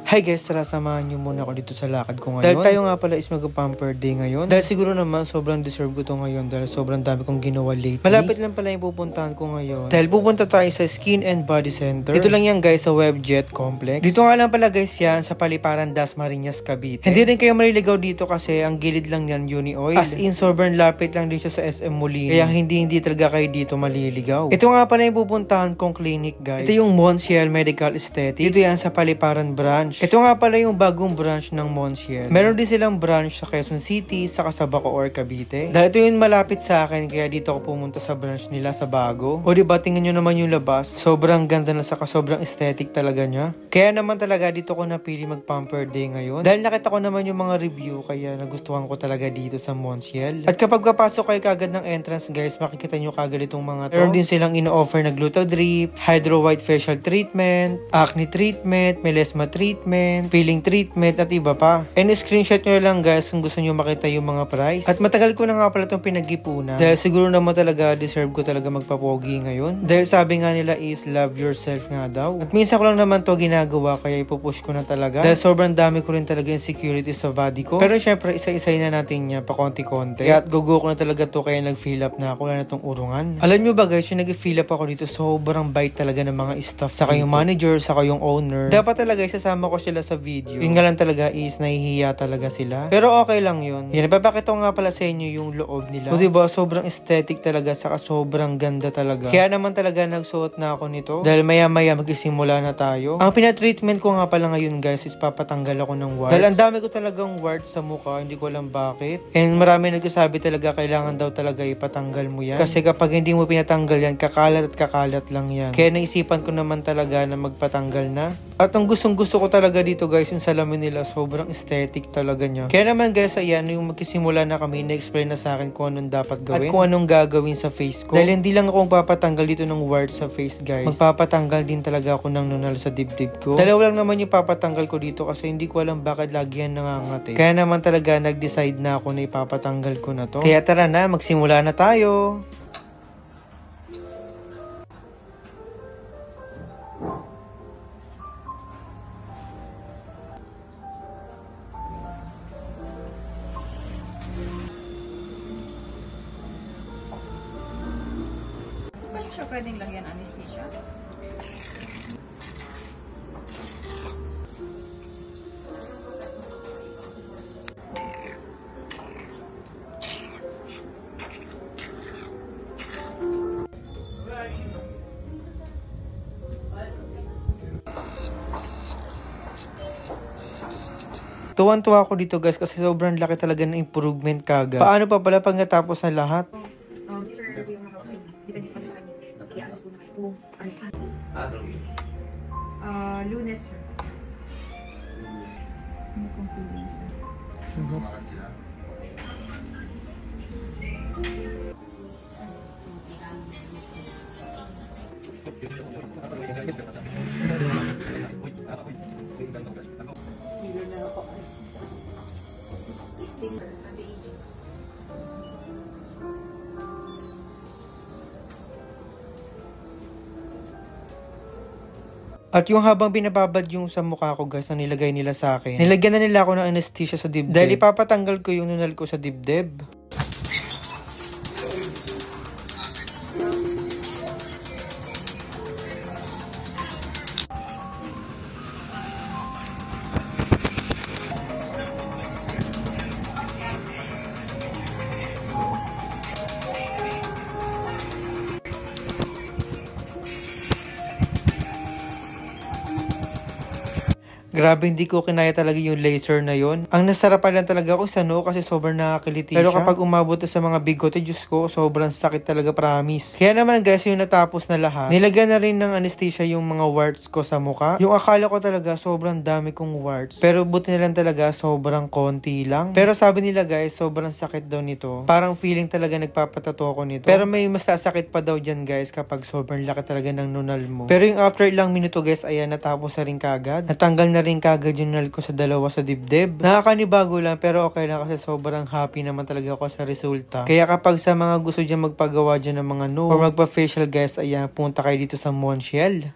Hi guys, tara samahan nyo muna ako dito sa lakad ko ngayon. Dahil tayo nga pala is mag-pamper day ngayon. Dahil siguro naman sobrang deserve ko to ngayon dahil sobrang dami kong ginawa lately. Malapit lang pala yung pupuntahan ko ngayon. Dahil pupunta tayo sa Skin and Body Center. Dito lang yan guys sa Webjet Complex. Dito nga lang pala guys yan sa Paliparan, Dasmariñas, Cavite. Hindi rin kayo maliligaw dito kasi ang gilid lang yan Uni Oil. As in sobrang lapit lang din siya sa SM Molino. Kaya hindi talaga kayo dito maliligaw. Ito nga pala yung pupuntahan kong clinic guys. Ito yung Monsiel Medical Aesthetic. Dito yan sa Paliparan branch. Ito nga pala yung bagong branch ng Monsiel. Meron din silang branch sa Quezon City, sa Bacoor, Cavite. Dahil ito yung malapit sa akin, kaya dito ako pumunta sa branch nila sa bago. O diba, tingnan nyo naman yung labas. Sobrang ganda na saka sobrang aesthetic talaga niya. Kaya naman talaga dito ko napili mag-pamper day ngayon. Dahil nakita ko naman yung mga review, kaya nagustuhan ko talaga dito sa Monsiel. At kapag papasok kayo kagad ng entrance guys, makikita nyo kagad itong mga to. Meron din silang ino-offer na Glutadrip, Hydro White Facial Treatment, Acne Treatment, Melasma Treatment, peeling treatment at iba pa. And screenshot nyo lang guys kung gusto nyo makita yung mga price. At matagal ko na nga pala itong pinag-ipunan. Dahil siguro naman talaga deserve ko talaga magpapogi ngayon. Dahil sabi nga nila is love yourself nga daw. At minsan ko lang naman to ginagawa kaya ipupush ko na talaga. Dahil sobrang dami ko rin talaga insecurity sa body ko. Pero syempre isa-isay na natin niya pa konti-konti. Kaya at gugo ko na talaga to kaya nag-fill up na ako. Wala na tong urungan. Alam nyo ba guys, yung nag-fill up ako dito sobrang bait talaga ng mga staff. Saka yung manager, saka yung owner. Dapat talaga isasama ko sila sa video. Yung nga lang talaga is nahihiya talaga sila. Pero okay lang yun. Yan, napapakita ko nga pala sa inyo yung loob nila. O diba, sobrang aesthetic talaga saka sobrang ganda talaga. Kaya naman talaga nagsuot na ako nito. Dahil maya-maya magsisimula na tayo. Ang pinatreatment ko nga pala ngayon guys is papatanggal ako ng warts. Dahil ang dami ko talagang warts sa mukha. Hindi ko alam bakit. And marami nagsasabi talaga kailangan daw talaga ipatanggal mo yan. Kasi kapag hindi mo pinatanggal yan, kakalat at kakalat lang yan. Kaya naisipan ko naman talaga na magpatanggal na. At ang gustong-gusto ko talaga dito guys, yung salamin nila, sobrang aesthetic talaga niya. Kaya naman guys, ayan, yung magsisimula na kami, na-explain na sa akin kung anong dapat gawin. At kung anong gagawin sa face ko. Dahil hindi lang ako magpapatanggal dito ng warts sa face guys. Magpapatanggal din talaga ako ng nunal sa dibdib ko. Dalawa lang naman yung papatanggal ko dito kasi hindi ko alam bakit lagi yan nangangati. Kaya naman talaga nag-decide na ako na ipapatanggal ko na to. Kaya tara na, magsimula na tayo. Siya pwedeng lagyan anesthesia. Tuwan-tuwa ako dito guys kasi sobrang laki talaga ng improvement kagad. Paano pa pala pag natapos na lahat? Sir, dito pa sa kanya. I-assess ko na kayo. Lunes, sir. Ano kong feeling, sir? Sarap. At yung habang binababad yung sa mukha ko guys na nilagay nila sa akin, nilagyan na nila ako ng anesthesia sa dibdib. Dahil ipapatanggal ko yung nunal ko sa dibdib. Grabe, hindi ko kinaya talaga yung laser na yon. Ang nasarapan lang talaga ako sa noo kasi sobrang nakakiliti siya. Pero kapag umabot na sa mga bigote, Diyos ko, sobrang sakit talaga, promise. Kaya naman guys, yung natapos na lahat, nilagyan na rin ng anesthesia yung mga warts ko sa mukha. Yung akala ko talaga sobrang dami kong warts. Pero buti na lang talaga sobrang konti lang. Pero sabi nila guys, sobrang sakit daw nito. Parang feeling talaga nagpapatato ako nito. Pero may mas sasakit pa daw dyan guys kapag sobrang laki talaga ng nunal mo. Pero yung after ilang minuto guys, ayan, natapos na rin kagad. Natanggal na rin kagad yung nunal ko sa dalawa sa dibdib. Nakakanibago lang pero okay lang kasi sobrang happy naman talaga ako sa resulta. Kaya kapag sa mga gusto dyan magpagawa dyan ng mga nose or magpa-facial guys, ayan, punta kayo dito sa Monsiel.